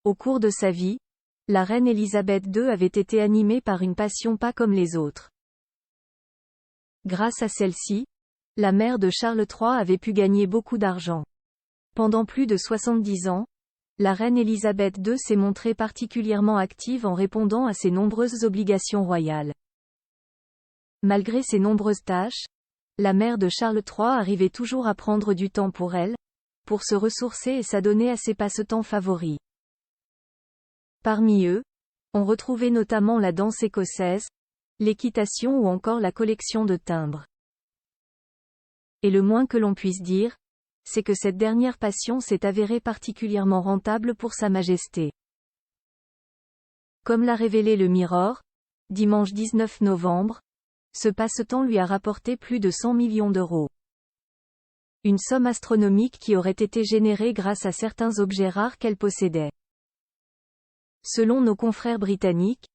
Au cours de sa vie, la reine Élisabeth II avait été animée par une passion pas comme les autres. Grâce à celle-ci, la mère de Charles III avait pu gagner beaucoup d'argent. Pendant plus de 70 ans, la reine Élisabeth II s'est montrée particulièrement active en répondant à ses nombreuses obligations royales. Malgré ses nombreuses tâches, la mère de Charles III arrivait toujours à prendre du temps pour elle, pour se ressourcer et s'adonner à ses passe-temps favoris. Parmi eux, on retrouvait notamment la danse écossaise, l'équitation ou encore la collection de timbres. Et le moins que l'on puisse dire, c'est que cette dernière passion s'est avérée particulièrement rentable pour Sa Majesté. Comme l'a révélé le Mirror, dimanche 19 novembre, ce passe-temps lui a rapporté plus de 100 millions d'euros. Une somme astronomique qui aurait été générée grâce à certains objets rares qu'elle possédait. Selon nos confrères britanniques,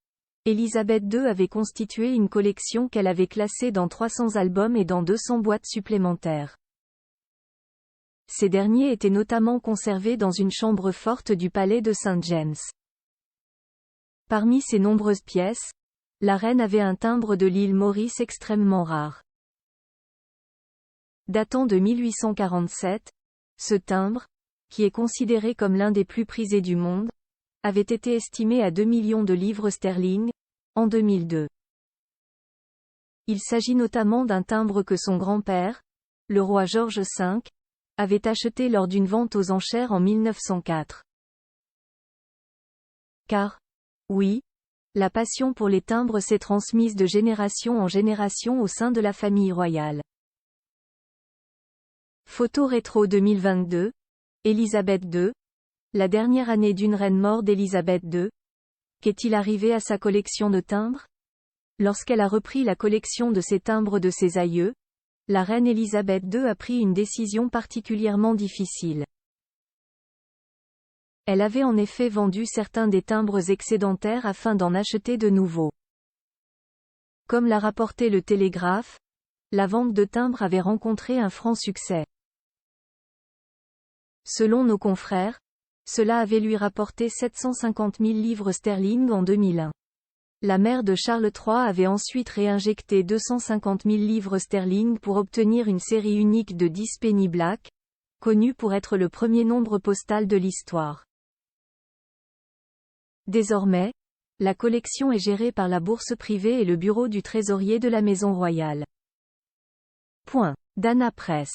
Élisabeth II avait constitué une collection qu'elle avait classée dans 300 albums et dans 200 boîtes supplémentaires. Ces derniers étaient notamment conservés dans une chambre forte du palais de St. James. Parmi ces nombreuses pièces, la reine avait un timbre de l'île Maurice extrêmement rare. Datant de 1847, ce timbre, qui est considéré comme l'un des plus prisés du monde, avait été estimé à 2 millions de livres sterling, en 2002. Il s'agit notamment d'un timbre que son grand-père, le roi George V, avait acheté lors d'une vente aux enchères en 1904. Car, oui, la passion pour les timbres s'est transmise de génération en génération au sein de la famille royale. Photo rétro 2022, Élisabeth II, la dernière année d'une reine morte d'Élisabeth II. Qu'est-il arrivé à sa collection de timbres? Lorsqu'elle a repris la collection de ses timbres de ses aïeux, la reine Élisabeth II a pris une décision particulièrement difficile. Elle avait en effet vendu certains des timbres excédentaires afin d'en acheter de nouveaux. Comme l'a rapporté le Télégraphe, la vente de timbres avait rencontré un franc succès. Selon nos confrères, cela avait lui rapporté 750 000 livres sterling en 2001. La mère de Charles III avait ensuite réinjecté 250 000 livres sterling pour obtenir une série unique de 10 penny black, connue pour être le premier nombre postal de l'histoire. Désormais, la collection est gérée par la bourse privée et le bureau du trésorier de la Maison royale. Dana Press.